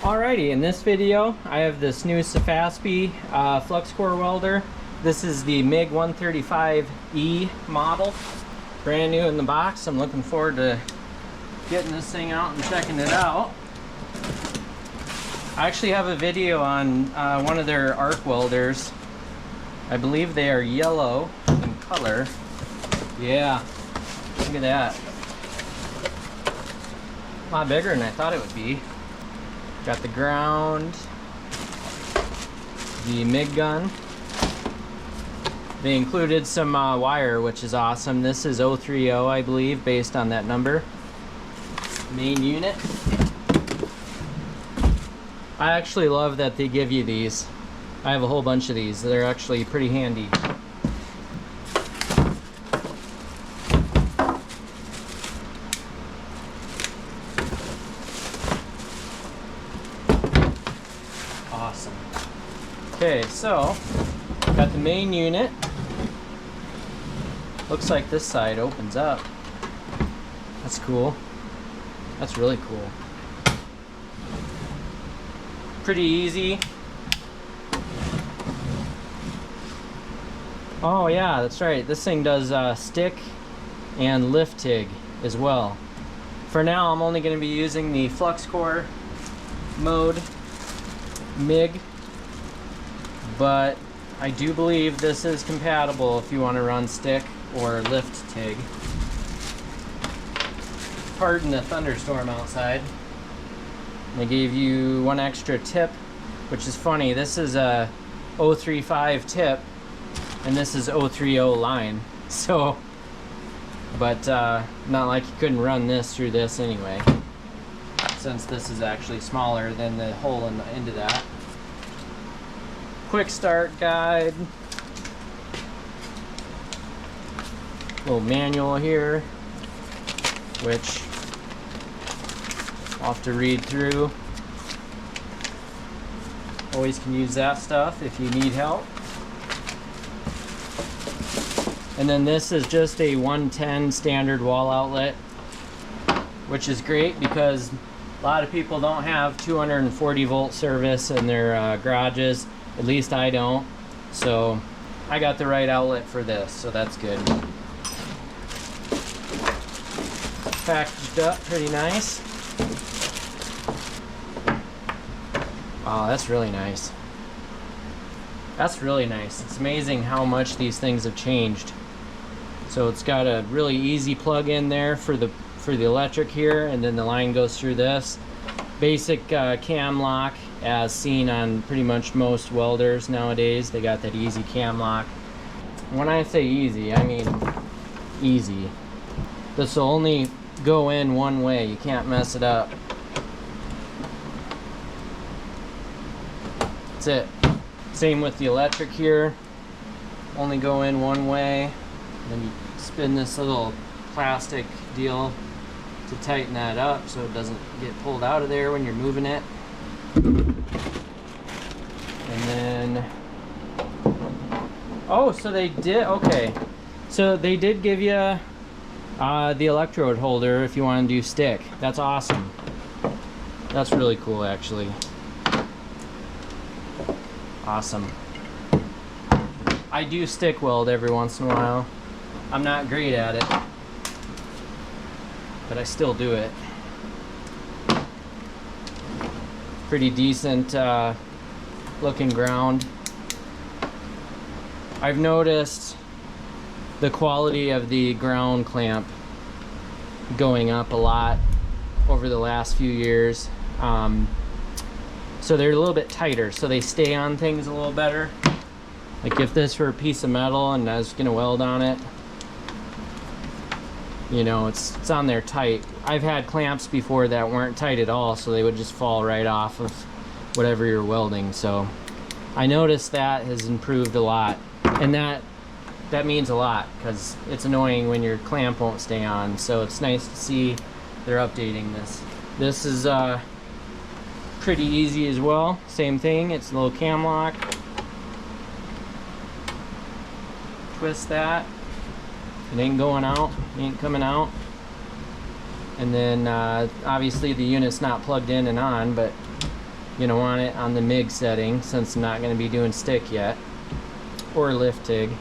Alrighty, in this video I have this new Sefaspe Fluxcore welder. This is the MIG135E model, brand new in the box. I'm looking forward to getting this thing out and checking it out. I actually have a video on one of their arc welders. I believe they are yellow in color. Yeah, look at that. A lot bigger than I thought it would be. Got the ground, the MIG gun. They included some wire, which is awesome. This is 030, I believe, based on that number. Main unit. I actually love that they give you these. I have a whole bunch of these. They're actually pretty handy. Awesome. Okay, so got the main unit. Looks like this side opens up. That's cool. That's really cool. Pretty easy. Oh yeah, that's right. This thing does stick and lift TIG as well. For now, I'm only going to be using the Fluxcore mode MIG, but I do believe this is compatible if you want to run stick or lift TIG. Pardon the thunderstorm outside. They gave you one extra tip, which is funny. This is a 035 tip and this is 030 line, so but not like you couldn't run this through this anyway, since this is actually smaller than the hole in the end of that. Quick start guide, little manual here, which I'll have to read through. Always can use that stuff if you need help. And then this is just a 110 standard wall outlet, which is great because a lot of people don't have 240 volt service in their garages. At least I don't. So I got the right outlet for this, so that's good. Packaged up pretty nice. Wow, that's really nice. That's really nice. It's amazing how much these things have changed. So it's got a really easy plug in there for the electric here, and then the line goes through this. Basic cam lock, as seen on pretty much most welders nowadays. They got that easy cam lock. When I say easy, I mean easy. This will only go in one way. You can't mess it up. That's it. Same with the electric here. Only go in one way. Then you spin this little plastic deal to tighten that up so it doesn't get pulled out of there when you're moving it. And then, oh, so they did, okay. So they did give you the electrode holder if you want to do stick. That's awesome. That's really cool, actually. Awesome. I do stick weld every once in a while. I'm not great at it, but I still do it. Pretty decent looking ground. I've noticed the quality of the ground clamp going up a lot over the last few years. So they're a little bit tighter, so they stay on things a little better. Like if this were a piece of metal and I was gonna weld on it, you know, it's on there tight. I've had clamps before that weren't tight at all, so they would just fall right off of whatever you're welding. So I noticed that has improved a lot, and that means a lot because it's annoying when your clamp won't stay on. So it's nice to see they're updating this. This is pretty easy as well. Same thing, it's a little cam lock. Twist that. It ain't going out, ain't coming out. And then obviously the unit's not plugged in and on, but You're gonna want it on the MIG setting since I'm not gonna be doing stick yet, or lift TIG.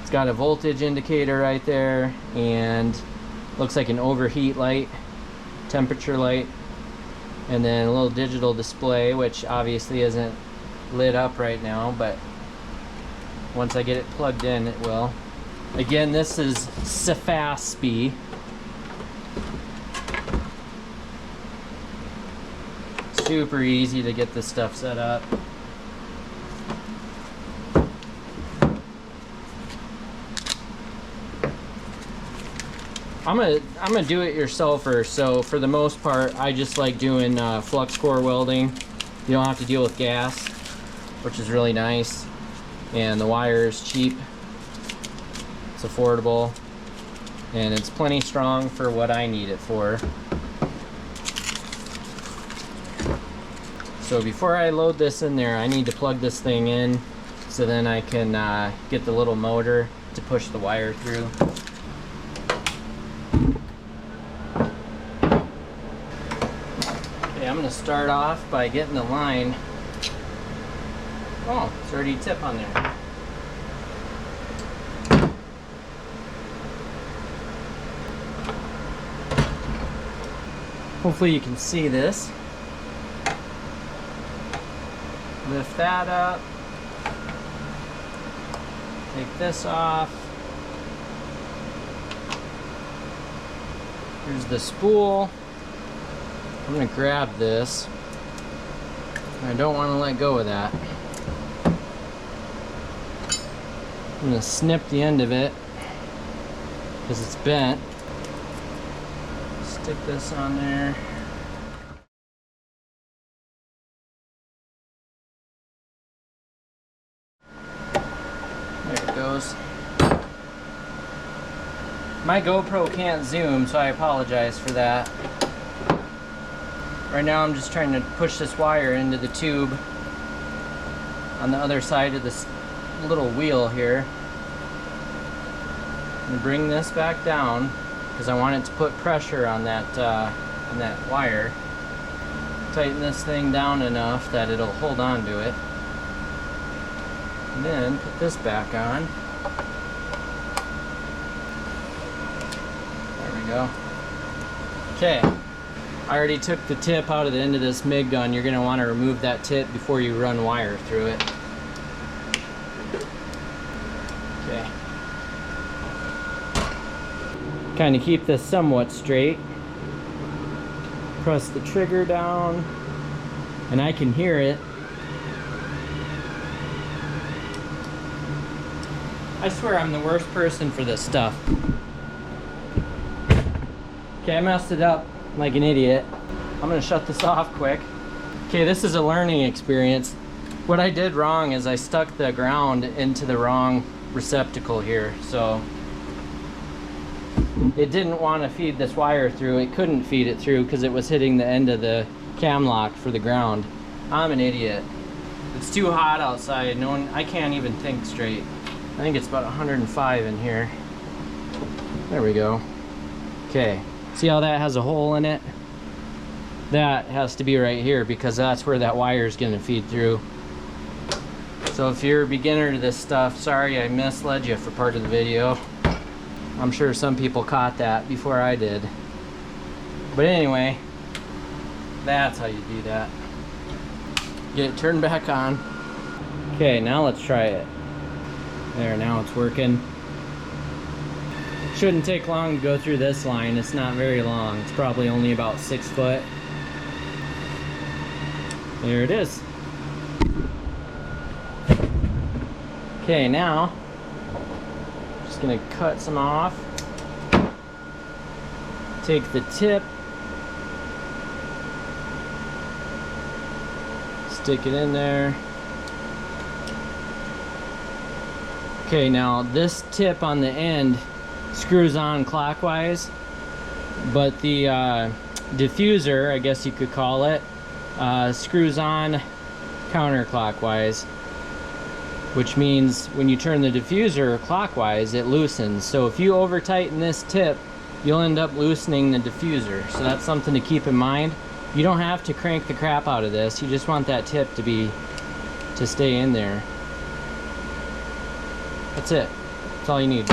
It's got a voltage indicator right there, and looks like an overheat light, temperature light, and then a little digital display, which obviously isn't lit up right now, but once I get it plugged in, it will. Again, this is Sefaspe. Super easy to get this stuff set up. I'm a do-it-yourselfer, so for the most part, I just like doing Fluxcore welding. You don't have to deal with gas, which is really nice, and the wire is cheap. It's affordable, and it's plenty strong for what I need it for. So before I load this in there, I need to plug this thing in so then I can get the little motor to push the wire through. Okay, I'm going to start off by getting the line. Oh, it's already a tip on there. Hopefully you can see this. Lift that up. Take this off. Here's the spool. I'm going to grab this. I don't want to let go of that. I'm going to snip the end of it because it's bent. Stick this on there. There it goes. My GoPro can't zoom, so I apologize for that. Right now I'm just trying to push this wire into the tube on the other side of this little wheel here. And bring this back down because I want it to put pressure on that wire. Tighten this thing down enough that it'll hold on to it. And then put this back on. There we go. Okay. I already took the tip out of the end of this MIG gun. You're going to want to remove that tip before you run wire through it. Okay. Kind of keep this somewhat straight. Press the trigger down, and I can hear it. I swear I'm the worst person for this stuff. Okay, I messed it up like an idiot. I'm gonna shut this off quick. Okay, this is a learning experience. What I did wrong is I stuck the ground into the wrong receptacle here, so it didn't want to feed this wire through. It couldn't feed it through because it was hitting the end of the cam lock for the ground. I'm an idiot. It's too hot outside. I can't even think straight. I think it's about 105 in here. There we go. Okay, see how that has a hole in it? That has to be right here because that's where that wire is going to feed through. So if you're a beginner to this stuff, sorry I misled you for part of the video. I'm sure some people caught that before I did. But anyway, that's how you do that. Get it turned back on. Okay, now let's try it. There, now it's working. Shouldn't take long to go through this line. It's not very long. It's probably only about 6 foot. There it is. Okay, now just gonna cut some off. Take the tip, stick it in there. Okay, now this tip on the end screws on clockwise, but the diffuser, I guess you could call it, screws on counterclockwise, which means when you turn the diffuser clockwise, it loosens. So if you over tighten this tip, you'll end up loosening the diffuser. So that's something to keep in mind. You don't have to crank the crap out of this. You just want that tip to stay in there. That's it. That's all you need.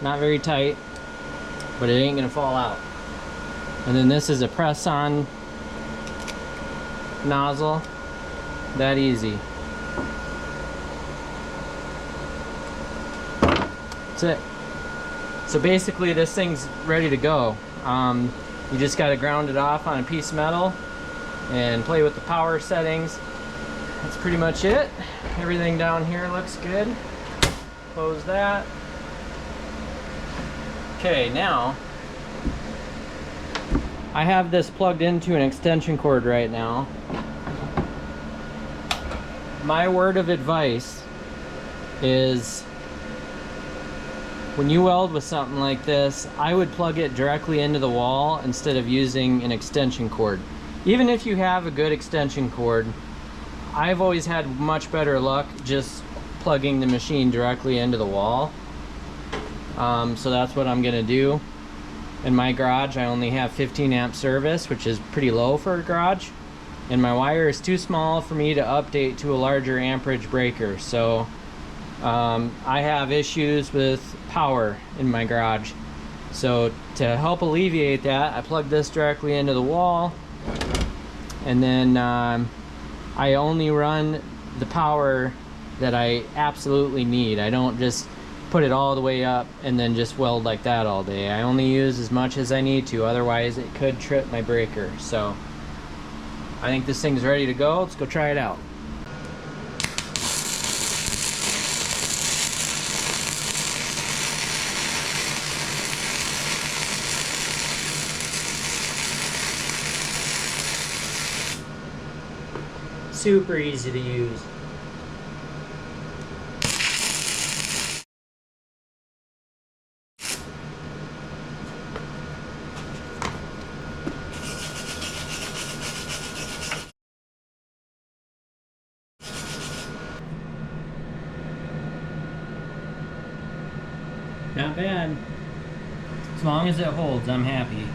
Not very tight, but it ain't gonna fall out. And then this is a press-on nozzle. That easy. That's it. So basically this thing's ready to go. You just got to ground it off on a piece of metal and play with the power settings. That's pretty much it. Everything down here looks good. Close that. Okay, now I have this plugged into an extension cord right now. My word of advice is, when you weld with something like this, I would plug it directly into the wall instead of using an extension cord. Even if you have a good extension cord, I've always had much better luck just plugging the machine directly into the wall. So that's what I'm gonna do. In my garage, I only have 15 amp service, which is pretty low for a garage. And my wire is too small for me to update to a larger amperage breaker. So I have issues with power in my garage. So to help alleviate that, I plug this directly into the wall, and then I only run the power that I absolutely need. I don't just put it all the way up and then just weld like that all day. I only use as much as I need to, otherwise it could trip my breaker. So I think this thing's ready to go. Let's go try it out. Super easy to use. Not bad. As long as it holds, I'm happy.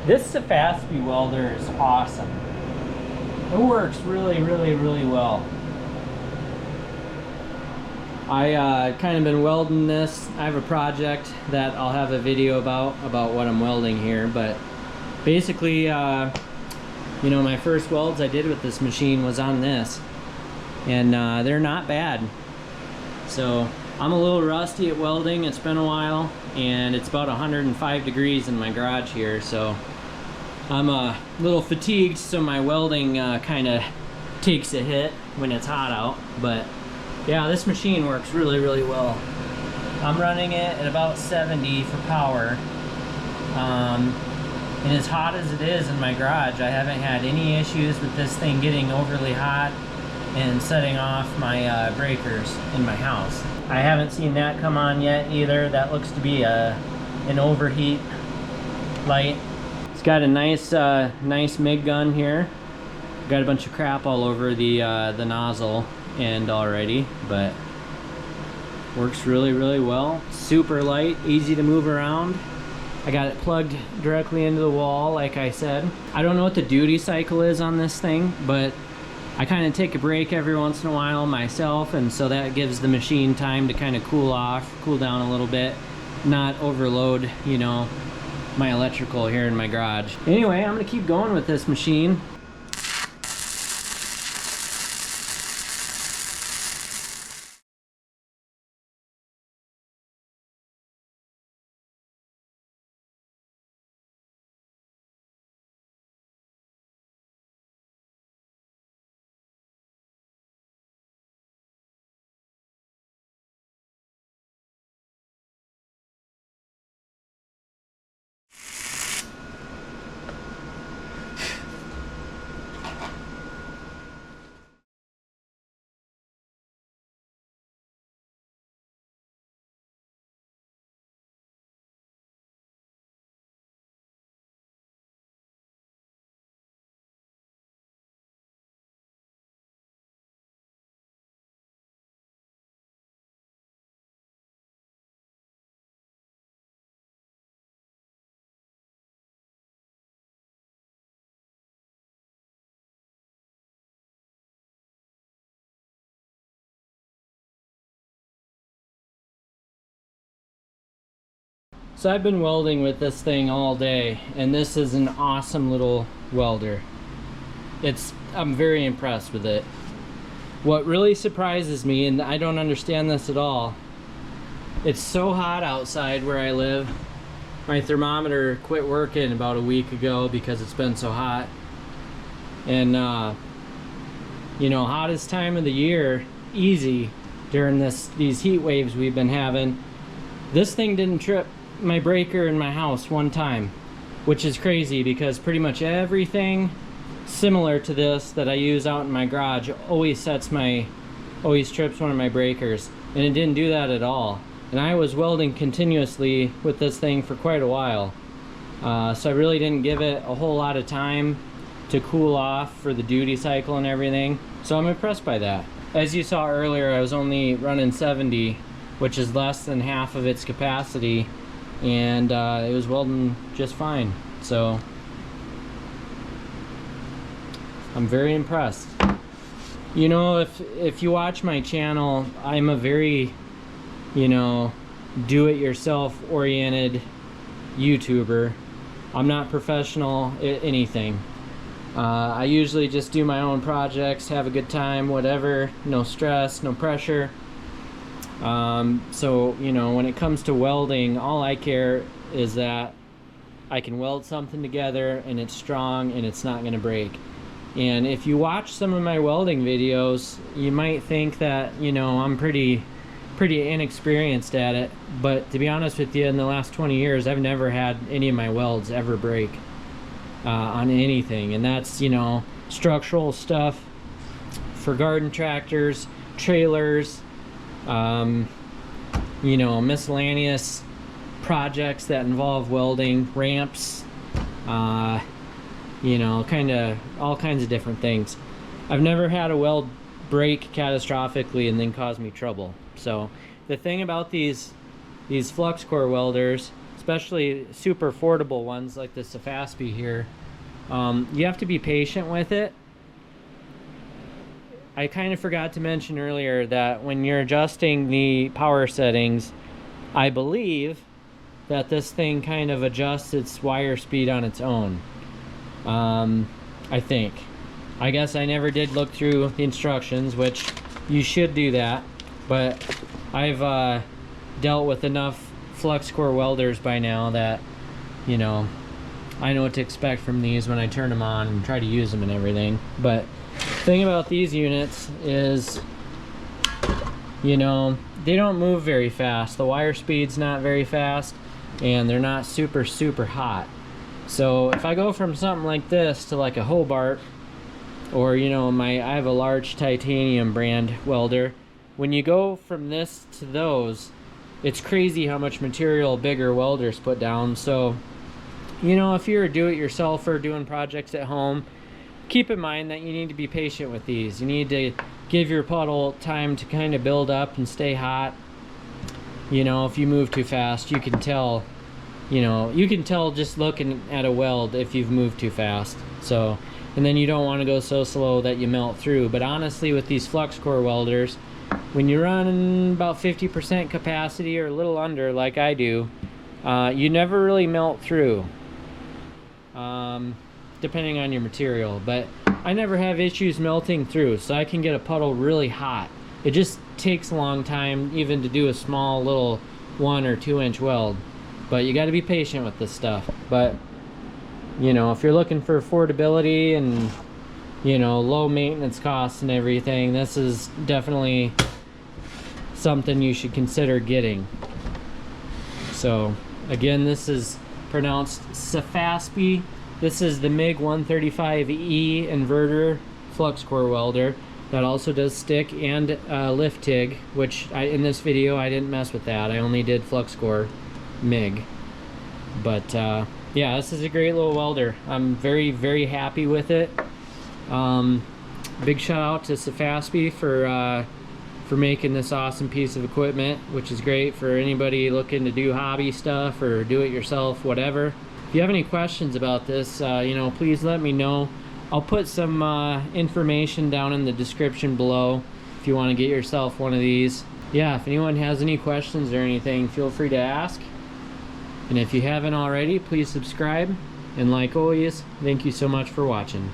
This Sefaspe welder is awesome. It works really, really, really well. I kind of been welding this. I have a project that I'll have a video about what I'm welding here, but basically, you know, my first welds I did with this machine was on this, and they're not bad. So I'm a little rusty at welding. It's been a while, and it's about 105 degrees in my garage here, so I'm a little fatigued, so my welding kind of takes a hit when it's hot out. But yeah, this machine works really, really well. I'm running it at about 70 for power. And as hot as it is in my garage, I haven't had any issues with this thing getting overly hot and setting off my breakers in my house. I haven't seen that come on yet either. That looks to be an overheat light. It's got a nice nice MIG gun here. Got a bunch of crap all over the nozzle end already, but works really, really well. Super light, easy to move around. I got it plugged directly into the wall, like I said. I don't know what the duty cycle is on this thing, but I kind of take a break every once in a while myself, and so that gives the machine time to kind of cool off, cool down a little bit, not overload, you know, my electrical here in my garage. Anyway, I'm gonna keep going with this machine. So I've been welding with this thing all day, and this is an awesome little welder. I'm very impressed with it. What really surprises me, and I don't understand this at all, it's so hot outside where I live. My thermometer quit working about a week ago because it's been so hot. And you know, hottest time of the year, easy, during these heat waves we've been having. This thing didn't trip my breaker in my house one time, which is crazy because pretty much everything similar to this that I use out in my garage always trips one of my breakers, and it didn't do that at all. And I was welding continuously with this thing for quite a while, so I really didn't give it a whole lot of time to cool off for the duty cycle and everything, so I'm impressed by that. As you saw earlier, I was only running 70, which is less than half of its capacity, and it was welding just fine. So I'm very impressed. You know, if you watch my channel, I'm a very, you know, do-it-yourself oriented YouTuber. I'm not professional at anything. I usually just do my own projects, have a good time, whatever, no stress, no pressure. So, you know, when it comes to welding, all I care is that I can weld something together and it's strong and it's not going to break. And if you watch some of my welding videos, you might think that, you know, I'm pretty inexperienced at it. But to be honest with you, in the last 20 years, I've never had any of my welds ever break on anything. And that's, you know, structural stuff for garden tractors, trailers, you know, miscellaneous projects that involve welding, ramps, you know, all kinds of different things. I've never had a weld break catastrophically and then cause me trouble. So the thing about these Fluxcore welders, especially super affordable ones like the Sefaspe here, you have to be patient with it. I kind of forgot to mention earlier that when you're adjusting the power settings, I believe that this thing kind of adjusts its wire speed on its own. I think. I guess I never did look through the instructions, which you should do that, but I've dealt with enough Fluxcore welders by now that, you know, I know what to expect from these when I turn them on and try to use them and everything. But thing about these units is, you know, they don't move very fast. The wire speed's not very fast, and they're not super hot. So if I go from something like this to like a Hobart, or, you know, I have a large titanium brand welder, when you go from this to those, it's crazy how much material bigger welders put down. So, you know, if you're a do-it-yourselfer doing projects at home, keep in mind that you need to be patient with these. You need to give your puddle time to kind of build up and stay hot. You know, if you move too fast, you can tell, you know, you can tell just looking at a weld if you've moved too fast. So, and then you don't want to go so slow that you melt through. But honestly, with these Fluxcore welders, when you run about 50% capacity or a little under like I do, you never really melt through, depending on your material. But I never have issues melting through, so I can get a puddle really hot. It just takes a long time even to do a small little 1 or 2 inch weld. But you got to be patient with this stuff. But, you know, if you're looking for affordability and, you know, low maintenance costs and everything, this is definitely something you should consider getting. So again, this is pronounced Sefaspe. This is the MIG135E inverter Fluxcore welder that also does stick and lift TIG, which in this video I didn't mess with that. I only did Fluxcore MIG. But yeah, this is a great little welder. I'm very happy with it. Big shout out to Sefaspe for making this awesome piece of equipment, which is great for anybody looking to do hobby stuff or do it yourself, whatever. If you have any questions about this, you know, please let me know. I'll put some information down in the description below if you want to get yourself one of these. Yeah, if anyone has any questions or anything, feel free to ask. And if you haven't already, please subscribe. And like always, thank you so much for watching.